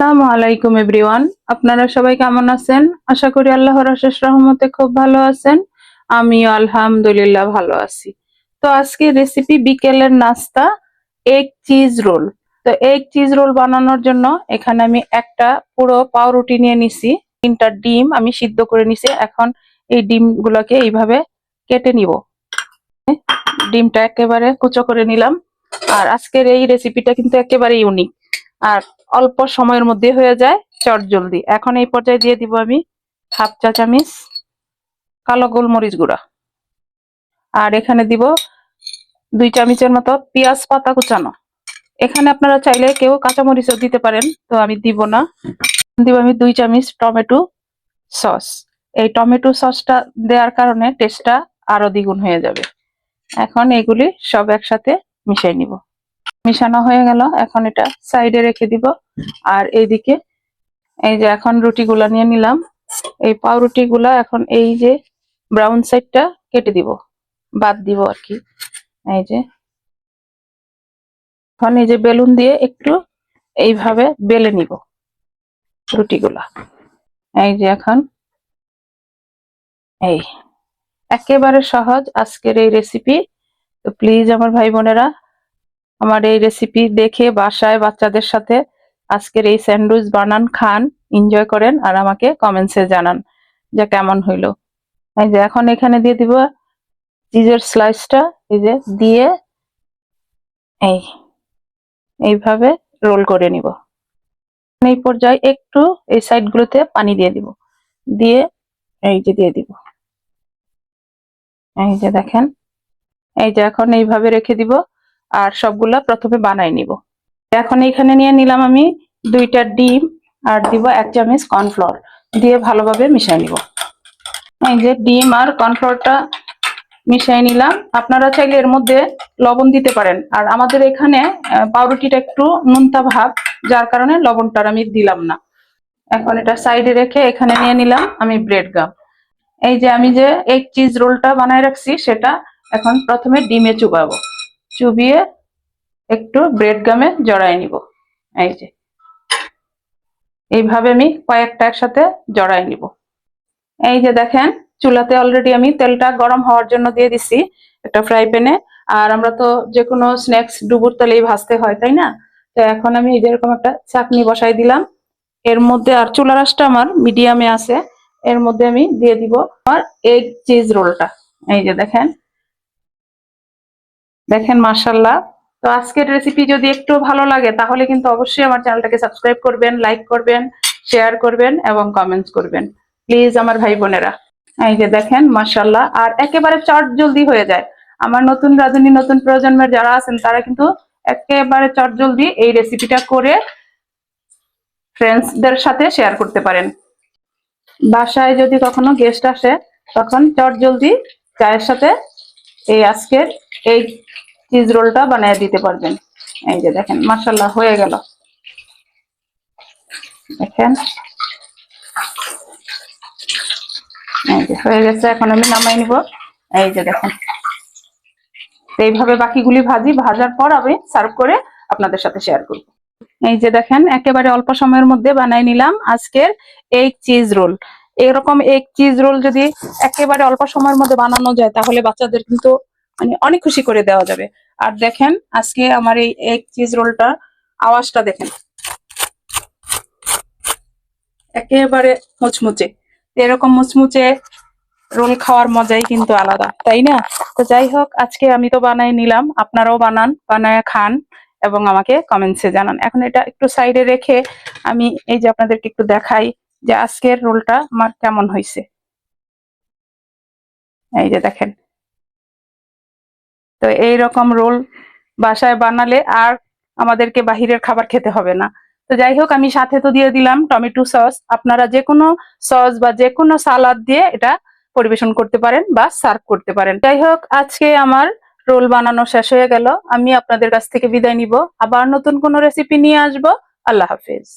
আসসালামু আলাইকুম এভরিওয়ান। আপনারা সবাই কেমন আছেন? আশা করি আল্লাহর অশেষ রহমতে খুব ভালো আছেন। আমিও আলহামদুলিল্লাহ ভালো আছি। তো আজকে রেসিপি বিকেলের নাস্তা এগ চিজ রোল। তো এগ চিজ রোল বানানোর জন্য এখানে আমি একটা পুরো পাউরুটি নিয়ে নিছি, 3টা ডিম আমি সিদ্ধ করে নিছি। এখন এই ডিমগুলোকে এইভাবে কেটে নিব। ডিমটা একেবারে কুচো করে নিলাম। আর আজকের এই রেসিপিটা কিন্তু একেবারে ইউনিক আর অল্প সময়ের মধ্যে হয়ে যায় চটজলদি। এখন এই পর্যায়ে দিয়ে দিব আমি হাফ চা চামচ কালো গোলমরিচ গুঁড়া। আর এখানে দিব 2 চামচের মতো পেঁয়াজ পাতা কুচানো। এখানে আপনারা চাইলে কেউ কাঁচামরিচও দিতে পারেন, তো আমি দিব না। দিব আমি 2 চামচ টমেটো সস। এই টমেটো সসটা দেওয়ার কারণে টেস্টটা আরো দ্বিগুণ হয়ে যাবে। এখন এগুলি সব একসাথে মিশিয়ে নিব। মিশানো হয়ে গেল, এখন এটা সাইডে রেখে দিব। আর এইদিকে এই যে এখন রুটিগুলা নিয়ে নিলাম। এই পাউরুটিগুলা এখন এই যে ব্রাউন সাইডটা কেটে দিব, বাদ দিব আর কি। এই যে এখন এই যে বেলুন দিয়ে একটু এইভাবে বেলে নিব রুটিগুলা। এই যে এখন এই একেবারে সহজ আজকের এই রেসিপি। তো প্লিজ আমার ভাই বোনেরা আমার এই রেসিপি দেখে বাসায় বাচ্চাদের সাথে আজকের এই স্যান্ডউইচ বানান, খান, এনজয় করেন আর আমাকে কমেন্টসে জানান যে কেমন হইলো। এই যে এখন এখানে দিয়ে দিব চিজের স্লাইসটা, এই যে দিয়ে এই এইভাবে রোল করে নিব। এই পর্যায়ে একটু এই সাইড গুলোতে পানি দিয়ে দিব, দিয়ে এই যে দিয়ে দিব। এই যে দেখেন, এই যে এখন এইভাবে রেখে দিব। আর সবগুলা প্রথমে বানাই নিব। এখন এখানে নিয়ে নিলাম আমি 2টা ডিম আর দিব 1 চামচ কর্নফ্লাওয়ার, দিয়ে ভালোভাবে মিশিয়ে নিব। এই যে ডিম আর কর্নফ্লাওয়ারটা মিশিয়ে নিলাম। আপনারা চাইলে এর মধ্যে লবণ দিতে পারেন। আর আমাদের এখানে পাউরুটিটা একটু নোনতা ভাব, যার কারণে লবণটা আমি দিলাম না। এখন এটা সাইডে রেখে এখানে নিয়ে নিলাম আমি ব্রেড গাম। এই যে আমি যে এগ চিজ রোলটা বানায় রাখছি সেটা এখন প্রথমে ডিমে চুবাবো, চুবিয়ে একটু ব্রেড গামে জড়াই নিব। এই যে এইভাবে আমি কয়েকটা একসাথে জড়াই নিব। এই যে দেখেন, চুলাতে অলরেডি আমি তেলটা গরম হওয়ার জন্য দিয়ে দিছি একটা ফ্রাই প্যানে। আর আমরা তো যে কোনো স্ন্যাক্স ডুবুর তেলেই ভাজতে হয়, তাই না? তো এখন আমি যেরকম একটা চাকনি বসাই দিলাম এর মধ্যে, আর চুলার আঁচটা আমার মিডিয়ামে আছে। এর মধ্যে আমি দিয়ে দিব আমার এগ চিজ রোলটা। এই যে দেখেন, দেখেন মাশাআল্লাহ। তো আজকের রেসিপি যদি একটু ভালো লাগে তাহলে কিন্তু অবশ্যই আমার চ্যানেলটাকে সাবস্ক্রাইব করবেন, লাইক করবেন, শেয়ার করবেন এবং কমেন্টস করবেন প্লিজ আমার ভাই বোনেরা। এই যে দেখেন মাশাআল্লাহ, আর একেবারে চট জলদি হয়ে যায়। আমার নতুন রাঁধুনি, নতুন প্রজন্মের যারা আছেন তারা কিন্তু একেবারে চট জলদি এই রেসিপিটা করে ফ্রেন্ডসদের সাথে শেয়ার করতে পারেন। বাসায় যদি কখনো গেস্ট আসে তখন চট জলদি চায়ের সাথে এই আজকের এই চিজ রোলটা বানিয়ে দিতে পারবেন। এই যে দেখেন মাশাআল্লাহ হয়ে গেল। দেখেন এই যে হয়ে গেছে, এখন আমি নামাই নিব। এই যে দেখেন, এইভাবে বাকিগুলি ভাজার পর আমি সার্ভ করে আপনাদের সাথে শেয়ার করব। এই যে দেখেন একেবারে অল্প সময়ের মধ্যে বানাই নিলাম আজকের এগ চিজ রোল। এরকম এগ চিজ রোল যদি একেবারে অল্প সময়ের মধ্যে বানানো যায় তাহলে বাচ্চাদের কিন্তু মানে অনেক খুশি করে দেওয়া যাবে। আর দেখেন আজকে আমার এই এগ চিজ রোলটা আওয়াজটা দেখেন, একেবারে মুচমুচে। এরকম মুচমুচে রোল খাওয়ার মজাই কিন্তু আলাদা, তাই না? তো যাই হোক, আজকে আমি তো বানাই নিলাম, আপনারাও বানান, বানায় খান এবং আমাকে কমেন্টসে জানান। এখন এটা একটু সাইডে রেখে আমি এই যে আপনাদেরকে একটু দেখাই যে আজকের রোলটা আমার কেমন হয়েছে। এই যে দেখেন, তো এইরকম রোল বাসায় বানালে আর আমাদেরকে বাহিরের খাবার খেতে হবে না। তো যাই হোক, আমি সাথে তো দিয়ে দিলাম টমেটো সস। আপনারা যে কোনো সস বা যে কোনো সালাদ দিয়ে এটা পরিবেশন করতে পারেন বা সার্ভ করতে পারেন। যাই হোক, আজকে আমার রোল বানানো শেষ হয়ে গেল। আমি আপনাদের কাছ থেকে বিদায় নিব, আবার নতুন কোনো রেসিপি নিয়ে আসবো। আল্লাহ হাফেজ।